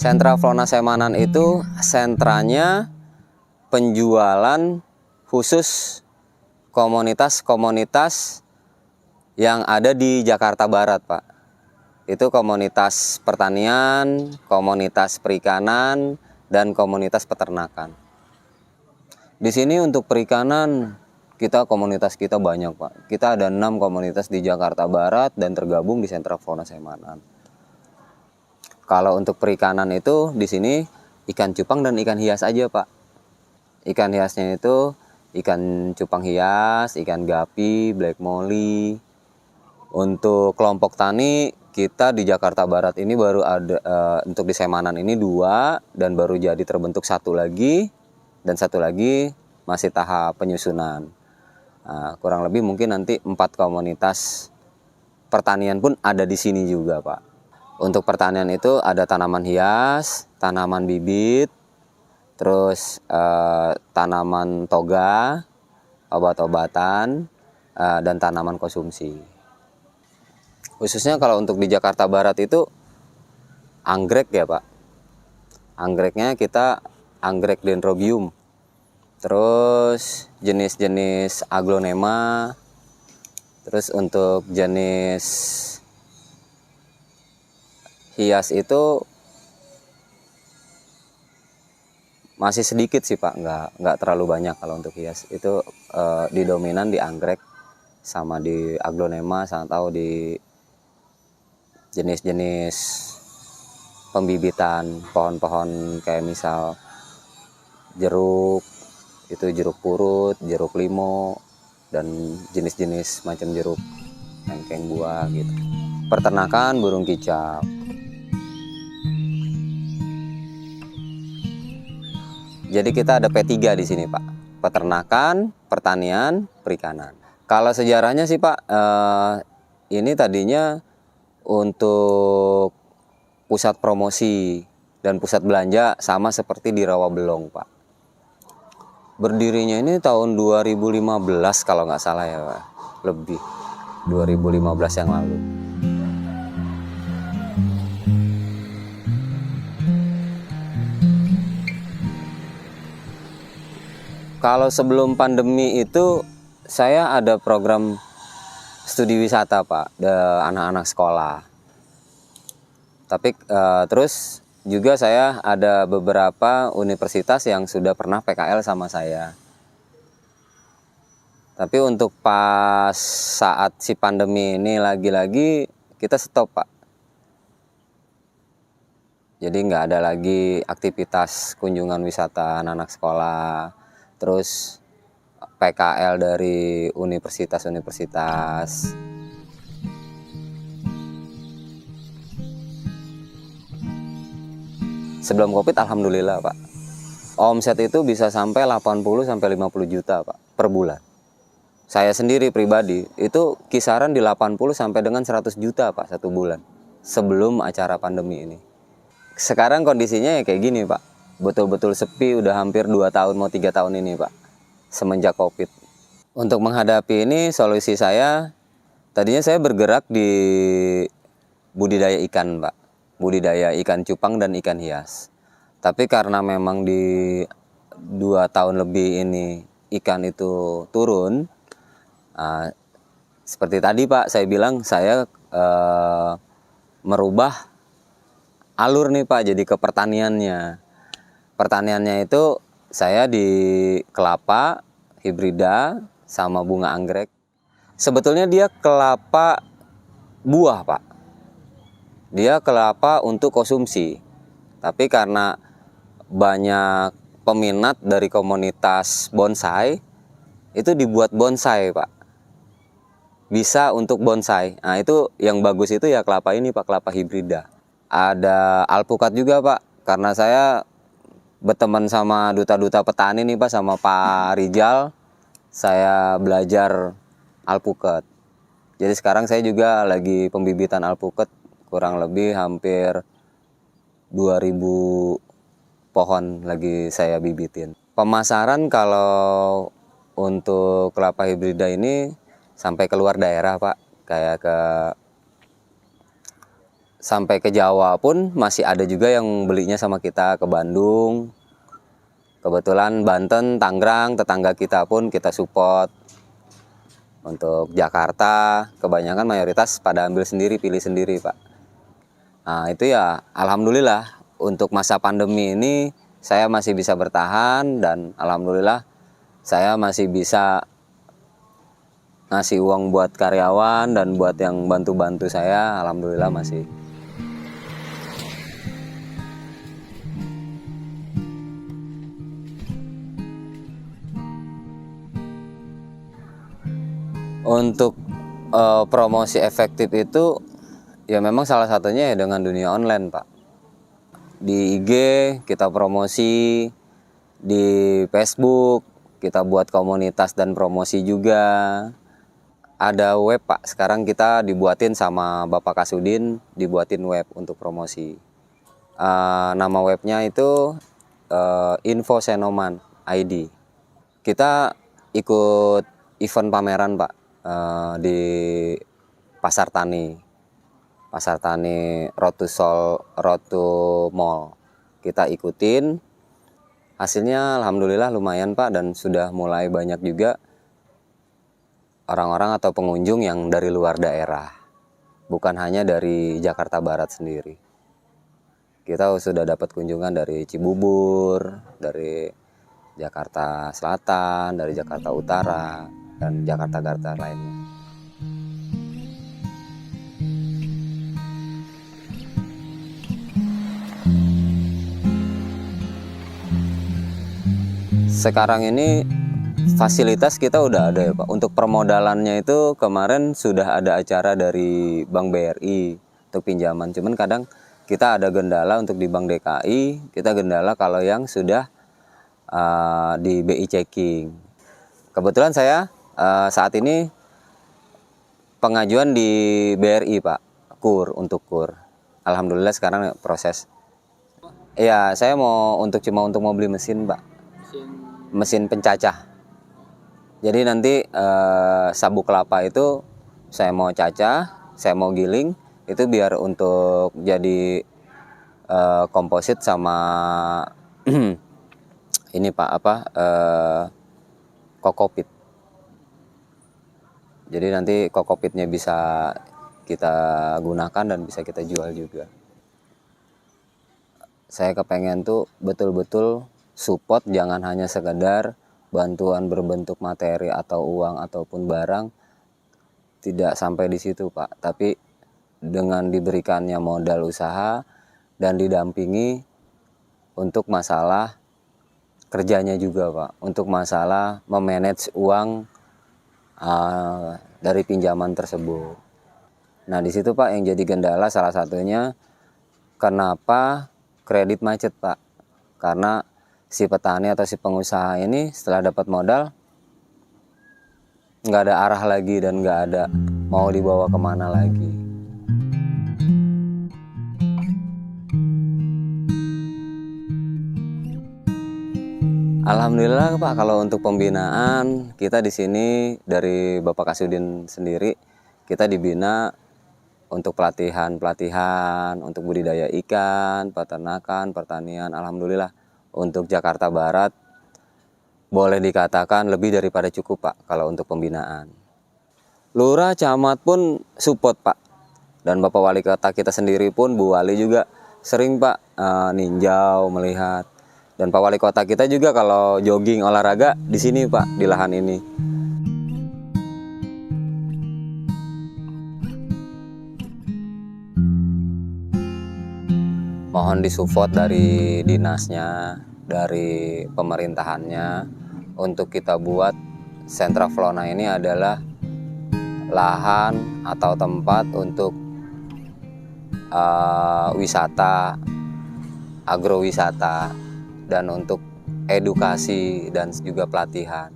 Sentra Flona Semanan itu sentranya penjualan khusus komunitas-komunitas yang ada di Jakarta Barat, Pak. Itu komunitas pertanian, komunitas perikanan, dan komunitas peternakan. Di sini untuk perikanan komunitas kita banyak, Pak. Kita ada 6 komunitas di Jakarta Barat dan tergabung di Sentra Flona Semanan. Kalau untuk perikanan itu di sini ikan cupang dan ikan hias aja, Pak. Ikan hiasnya itu ikan cupang hias, ikan gapi, black molly. Untuk kelompok tani kita di Jakarta Barat ini baru ada untuk di Semanan ini 2 dan baru jadi terbentuk 1 lagi dan 1 lagi masih tahap penyusunan. Nah, kurang lebih mungkin nanti 4 komunitas pertanian pun ada di sini juga, Pak. Untuk pertanian itu ada tanaman hias, tanaman bibit, terus tanaman toga, obat-obatan, dan tanaman konsumsi. Khususnya kalau untuk di Jakarta Barat itu anggrek ya, Pak. Anggreknya kita anggrek dendrobium. Terus jenis-jenis aglonema. Terus untuk jenis hias itu masih sedikit sih, Pak, nggak terlalu banyak. Kalau untuk hias itu didominan di anggrek sama di aglonema, sama tahu di jenis-jenis pembibitan pohon-pohon kayak misal jeruk, itu jeruk purut, jeruk limo, dan jenis-jenis macam jeruk lengkeng buah gitu. Peternakan burung kicau. Jadi kita ada P3 di sini, Pak. Peternakan, pertanian, perikanan. Kalau sejarahnya sih, Pak, ini tadinya untuk pusat promosi dan pusat belanja sama seperti di Rawabelong, Pak. Berdirinya ini tahun 2015 kalau nggak salah ya, Pak. Lebih 2015 yang lalu. Kalau sebelum pandemi itu saya ada program studi wisata, Pak, anak-anak sekolah. Tapi terus juga saya ada beberapa universitas yang sudah pernah PKL sama saya. Tapi untuk pas saat si pandemi ini lagi-lagi kita stop, Pak. Jadi nggak ada lagi aktivitas kunjungan wisata anak-anak sekolah. Terus PKL dari universitas-universitas. Sebelum Covid alhamdulillah, Pak. Omset itu bisa sampai 80 sampai 50 juta, Pak, per bulan. Saya sendiri pribadi itu kisaran di 80 sampai dengan 100 juta, Pak, satu bulan sebelum acara pandemi ini. Sekarang kondisinya ya kayak gini, Pak. Betul-betul sepi udah hampir 2 tahun mau 3 tahun ini, Pak. Semenjak Covid. Untuk menghadapi ini solusi saya tadinya saya bergerak di budidaya ikan, Pak. Budidaya ikan cupang dan ikan hias. Tapi karena memang di 2 tahun lebih ini ikan itu turun, seperti tadi, Pak, saya bilang saya merubah alur nih, Pak, jadi ke pertaniannya. Pertaniannya itu saya di kelapa, hibrida, sama bunga anggrek. Sebetulnya dia kelapa buah, Pak. Dia kelapa untuk konsumsi. Tapi karena banyak peminat dari komunitas bonsai, itu dibuat bonsai, Pak. Bisa untuk bonsai. Nah, itu yang bagus itu ya kelapa ini, Pak, kelapa hibrida. Ada alpukat juga, Pak. Karena saya berteman sama duta-duta petani nih, Pak, sama Pak Rijal. Saya belajar alpukat. Jadi sekarang saya juga lagi pembibitan alpukat, kurang lebih hampir 2000 pohon lagi saya bibitin. Pemasaran kalau untuk kelapa hibrida ini sampai keluar daerah, Pak. Kayak ke sampai ke Jawa pun masih ada juga yang belinya sama kita, ke Bandung. Kebetulan Banten, Tangerang, tetangga kita pun kita support. Untuk Jakarta, kebanyakan mayoritas pada ambil sendiri, pilih sendiri, Pak. Nah, itu ya alhamdulillah untuk masa pandemi ini saya masih bisa bertahan, dan alhamdulillah saya masih bisa ngasih uang buat karyawan dan buat yang bantu-bantu saya, alhamdulillah masih. Untuk promosi efektif itu ya memang salah satunya ya dengan dunia online, Pak. Di IG kita promosi, di Facebook kita buat komunitas dan promosi juga. Ada web, Pak. Sekarang kita dibuatin sama Bapak Kasudin, dibuatin web untuk promosi. Nama webnya itu Info Senoman ID. Kita ikut event pameran, Pak, di Pasar Tani Road to Mall. Kita ikutin, hasilnya alhamdulillah lumayan, Pak, dan sudah mulai banyak juga orang-orang atau pengunjung yang dari luar daerah, bukan hanya dari Jakarta Barat sendiri. Kita sudah dapat kunjungan dari Cibubur, dari Jakarta Selatan, dari Jakarta Utara, dan Jakarta lainnya. Sekarang ini fasilitas kita udah ada ya, Pak. Untuk permodalannya itu kemarin sudah ada acara dari Bank BRI untuk pinjaman. Cuman kadang kita ada kendala untuk di Bank DKI, kita kendala kalau yang sudah di BI checking. Kebetulan saya saat ini pengajuan di BRI, Pak, untuk KUR. Alhamdulillah sekarang proses. Iya, saya cuma untuk mau beli mesin, Pak. Mesin pencacah. Jadi nanti sabuk kelapa itu saya mau cacah, saya mau giling, itu biar untuk jadi komposit sama ini, Pak, kokopit. Jadi nanti kokopitnya bisa kita gunakan dan bisa kita jual juga. Saya kepengen tuh betul-betul support, jangan hanya sekedar bantuan berbentuk materi atau uang ataupun barang, tidak sampai di situ, Pak. Tapi dengan diberikannya modal usaha dan didampingi untuk masalah kerjanya juga, Pak, untuk masalah memanage uang dari pinjaman tersebut. Nah, di situ, Pak, yang jadi kendala salah satunya kenapa kredit macet, Pak. Karena si petani atau si pengusaha ini setelah dapat modal nggak ada arah lagi dan nggak ada mau dibawa kemana lagi. Alhamdulillah, Pak, kalau untuk pembinaan kita di sini dari Bapak Kasudin sendiri, kita dibina untuk pelatihan untuk budidaya ikan, peternakan, pertanian. Alhamdulillah untuk Jakarta Barat boleh dikatakan lebih daripada cukup, Pak, kalau untuk pembinaan. Lurah, camat pun support, Pak, dan Bapak Wali Kota kita sendiri pun, Bu Wali juga sering, Pak, ninjau melihat. Dan Pak Wali Kota kita juga kalau jogging olahraga di sini, Pak, di lahan ini. Mohon disupport dari dinasnya, dari pemerintahannya untuk kita buat sentra Flona ini adalah lahan atau tempat untuk wisata, agrowisata, dan untuk edukasi dan juga pelatihan.